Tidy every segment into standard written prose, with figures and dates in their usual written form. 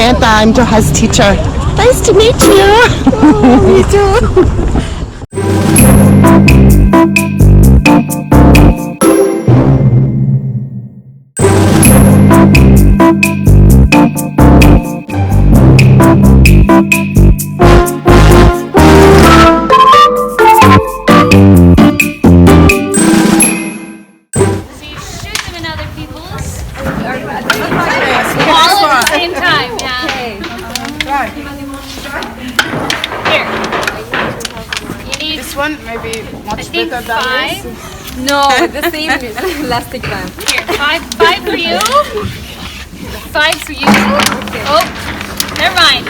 Samantha. I'm Joha's teacher. Nice to meet you. Me too. One maybe much better than five. this. No, the same elastic band. Here, five for you. Five for you. Okay. Oh, never mind.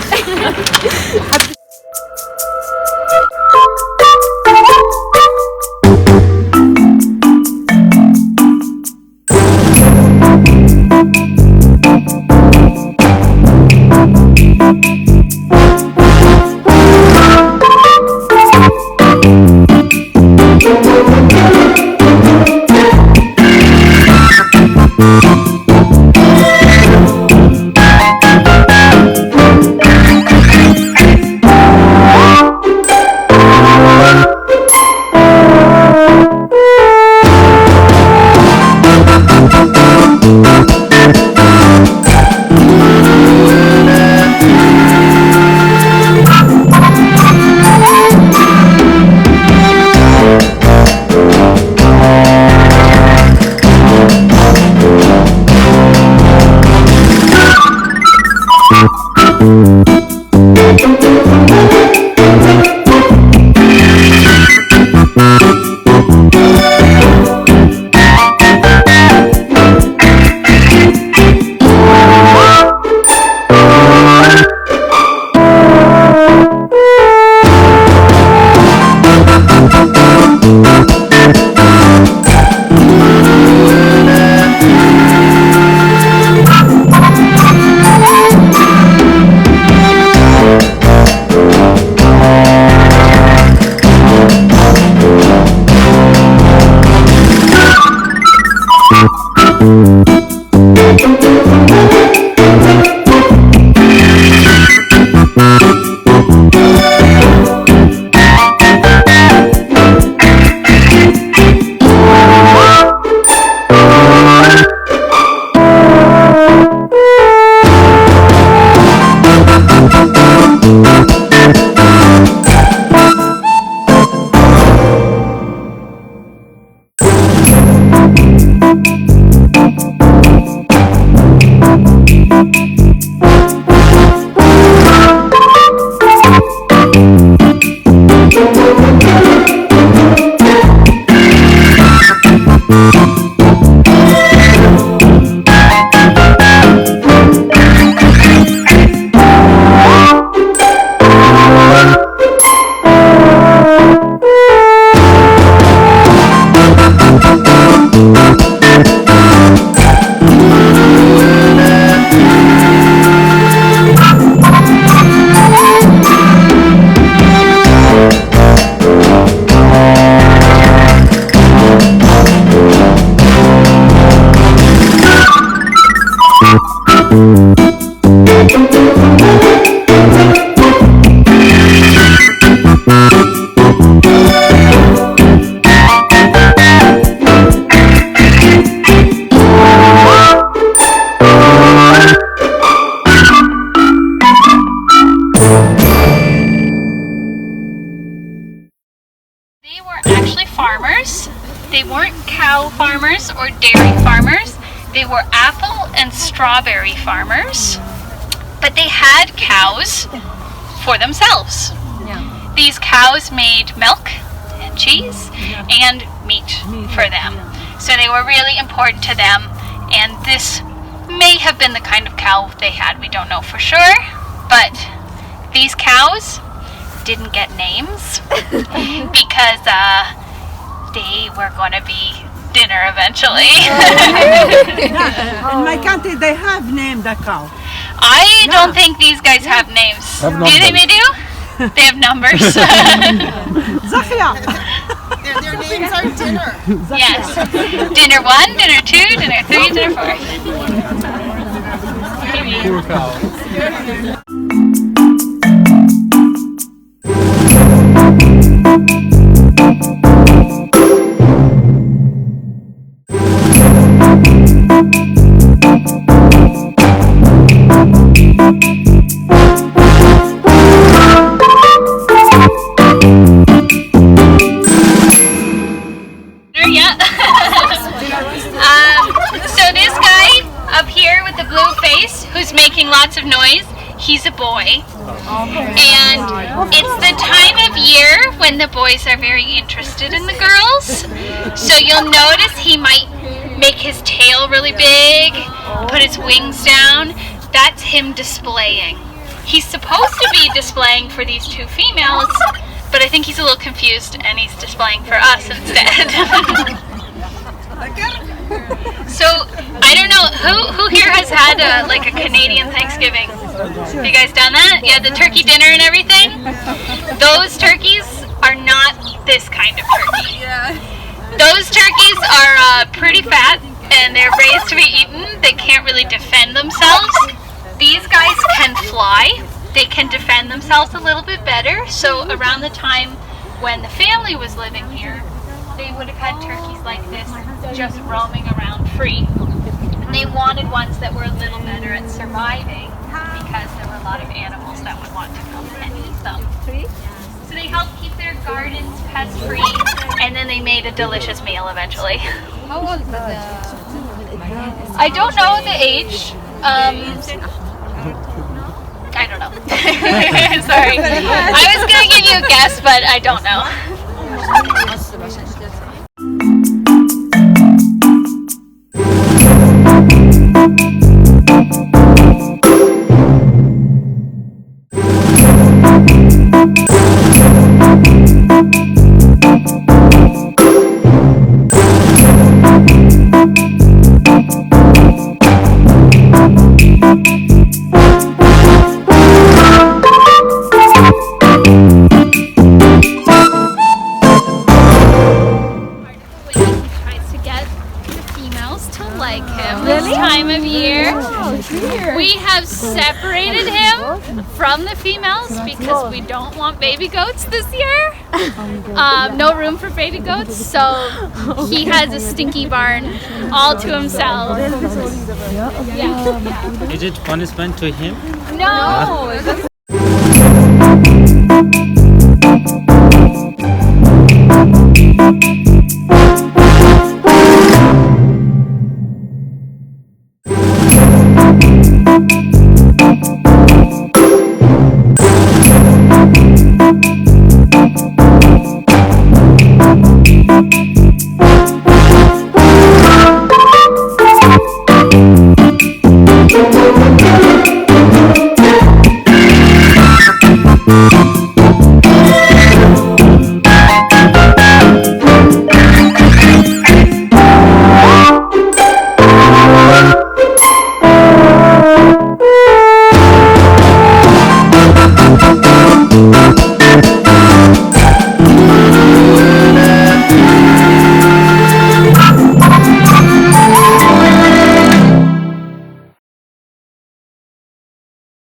They weren't cow farmers or dairy farmers. They were apple and strawberry farmers, but they had cows for themselves. Yeah. These cows made milk and cheese and meat for them. So they were really important to them, and this may have been the kind of cow they had. We don't know for sure, but these cows didn't get names because they were going to be dinner eventually. In my country, they have named the cow. I don't think these guys have names. Do you think they do? They have numbers. Zahia. Their names are dinner. Yes. Dinner 1, dinner 2, dinner 3, dinner 4. Poor cow. Yeah. So this guy up here with the blue face, who's making lots of noise, he's a boy. And it's the time of year when the boys are very interested in the girls. So you'll notice he might make his tail really big, put his wings down. That's him displaying. He's supposed to be displaying for these two females, but I think he's a little confused and he's displaying for us instead. So, I don't know, who here has had like a Canadian Thanksgiving? Have you guys done that? Yeah, the turkey dinner and everything? Those turkeys are not this kind of turkey. Those turkeys are pretty fat and they're raised to be eaten. They can't really defend themselves. These guys can fly. They can defend themselves a little bit better. So around the time when the family was living here, they would have had turkeys like this just roaming around free. And they wanted ones that were a little better at surviving because there were a lot of animals that would want to come and eat them. So they helped keep their gardens pest free, and then they made a delicious meal eventually. How old was I don't know the age. I don't know. Sorry. I was going to give you a guess, but I don't know. We have separated him from the females because we don't want baby goats this year. No room for baby goats, so he has a stinky barn all to himself. Yeah. Is it punishment to him? No. Thank you.